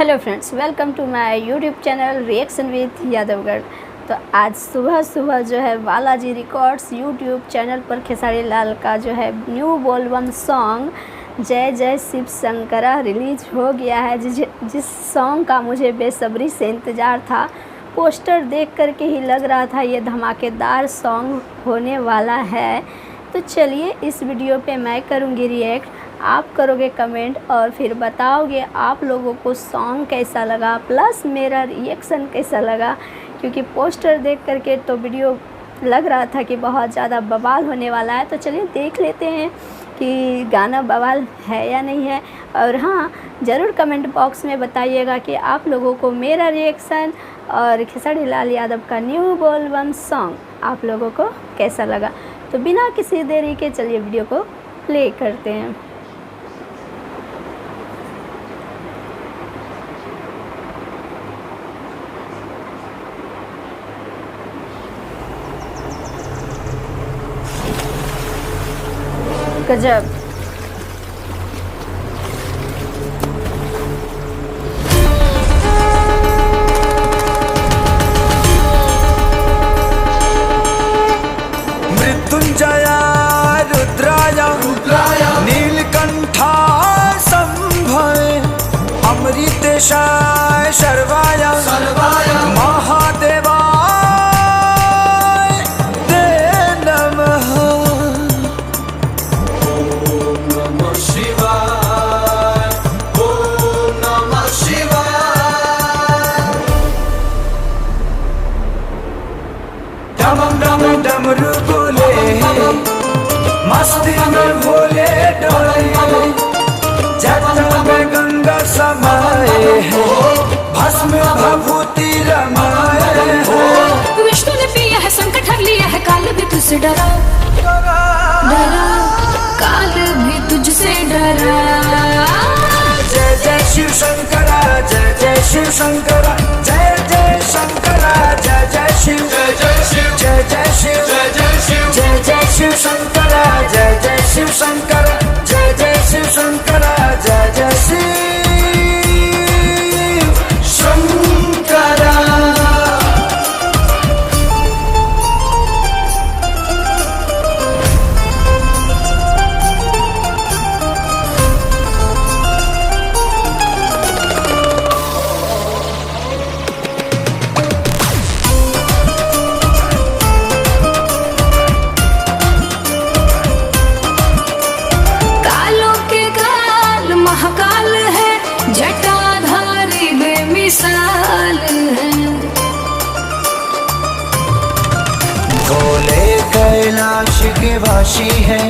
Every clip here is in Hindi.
Hello friends, welcome to my YouTube channel reaction with Yadavgarh. तो आज सुबह सुबह जो है बालाजी रिकॉर्ड्स यूट्यूब चैनल पर खेसारी लाल का जो है न्यू बोलबम सॉन्ग जय जय शिव शंकरा रिलीज हो गया है। जिस सॉन्ग का मुझे बेसब्री से इंतज़ार था। पोस्टर देख कर के ही लग रहा था ये धमाकेदार सॉन्ग होने वाला है। तो चलिए इस वीडियो पे मैं करूँगी रिएक्ट, आप करोगे कमेंट और फिर बताओगे आप लोगों को सॉन्ग कैसा लगा प्लस मेरा रिएक्शन कैसा लगा। क्योंकि पोस्टर देख करके तो वीडियो लग रहा था कि बहुत ज़्यादा बवाल होने वाला है। तो चलिए देख लेते हैं कि गाना बवाल है या नहीं है। और हाँ, ज़रूर कमेंट बॉक्स में बताइएगा कि आप लोगों को मेरा रिएक्शन और खेसारी लाल यादव का न्यू बोलबम सॉन्ग आप लोगों को कैसा लगा। तो बिना किसी देरी के चलिए वीडियो को प्ले करते हैं। गजब। मृत्युंजया रुद्राय नीलकंठा संभवे अमृतेशाय शर्वाय महादेवाय ते नमः। डमरू बोले मस्ती में भोले डोले जटा में गंगा समाए भस्म भभूति रमाए। विष्णु ने पिया है संकट हर लिया है, काल भी तुझसे डरा काल भी तुझसे डरा। जय जय शिव शंकरा जय जय शिव शंकरा जय जय शंकरा जय जय शिव जय जय शिव जय जय शिव जय जय शिव जय जय शिव शंकरा जय जय शिव शंकरा जय जय शिव शंकरा जय जय शिव शंकरा। महाकाल है जटाधारी बेमिसाल है। भोले कैलाश के वासी है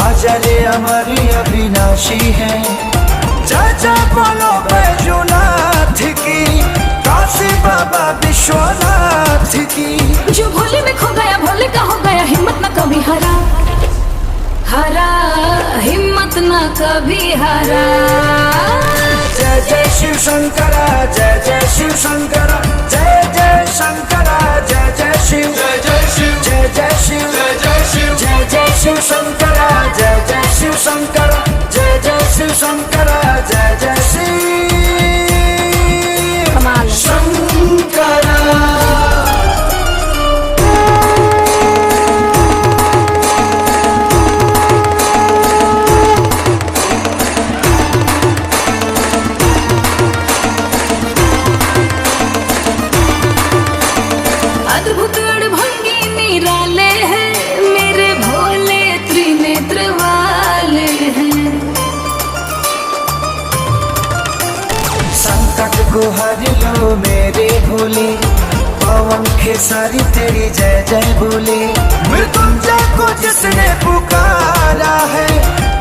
अजय अमर अविनाशी है। जय जय बोलो बैजूनाथ की काशी बाबा विश्वनाथ की। जो भोले में खो गया भोले का हो गया, हिम्मत न कभी हरा हिम्मत न कभी हरा। जय जय शिव शंकरा जय जय शिव शंकरा जय जय शंकरा जय जय शिव जय जय शिव जय जय शिव जय जय शिव जय जय शिव शंकरा जय जय शिव शंकरा जय जय शिव शंकरा जय जय शिव कमाल। शंकरा। अद्भुत अड़भंगी निराले हैं मेरे भोले त्रिनेत्र वाले हैं। संकट को हर लो मेरे भोले पवन खेसारी तेरी जय जय बोले। मृत्युंजय को जिसने पुकारा है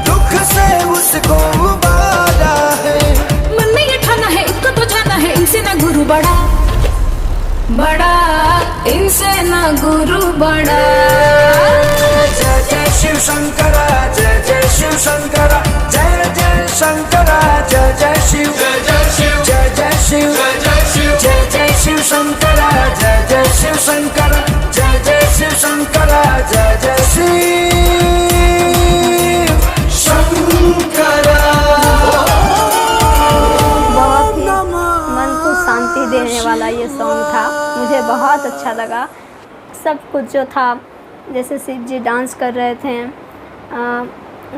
दुख से उसको उबारा है। मन में ये ठाना है इसको तो जाना है, इनसे ना गुरु बड़ा इनसे ना गुरु बड़ा। जय जय शिव शंकरा जय जय शिव शंकरा जय जय शंकरा जय जय शिव जय जय शिव जय जय शिव जय जय शिव जय जय शिव शंकरा जय जय शिव शंकरा जय जय शिव शंकरा जय जय शिव शंकरा। देने वाला ये सॉन्ग था, मुझे बहुत अच्छा लगा। सब कुछ जो था, जैसे शिव जी डांस कर रहे थे,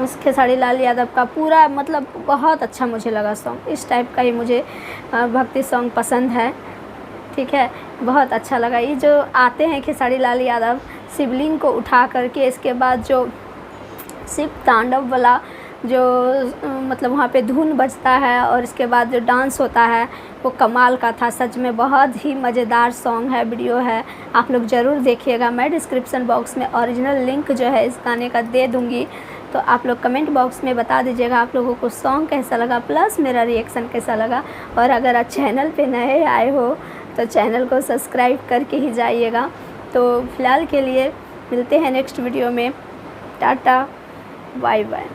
उस खेसारी लाल यादव का पूरा मतलब बहुत अच्छा मुझे लगा सॉन्ग। इस टाइप का ही मुझे भक्ति सॉन्ग पसंद है, ठीक है, बहुत अच्छा लगा। ये जो आते हैं खेसारी लाल यादव शिवलिंग को उठा करके, इसके बाद जो शिव तांडव वाला जो मतलब वहाँ पे धुन बजता है और इसके बाद जो डांस होता है वो कमाल का था। सच में बहुत ही मज़ेदार सॉन्ग है, वीडियो है, आप लोग ज़रूर देखिएगा। मैं डिस्क्रिप्शन बॉक्स में ओरिजिनल लिंक जो है इस गाने का दे दूँगी, तो आप लोग कमेंट बॉक्स में बता दीजिएगा आप लोगों को सॉन्ग कैसा लगा, प्लस मेरा रिएक्शन कैसा लगा। और अगर आप चैनल पे नए आए हो तो चैनल को सब्सक्राइब करके ही जाइएगा। तो फ़िलहाल के लिए मिलते हैं नेक्स्ट वीडियो में। Tata, bye bye.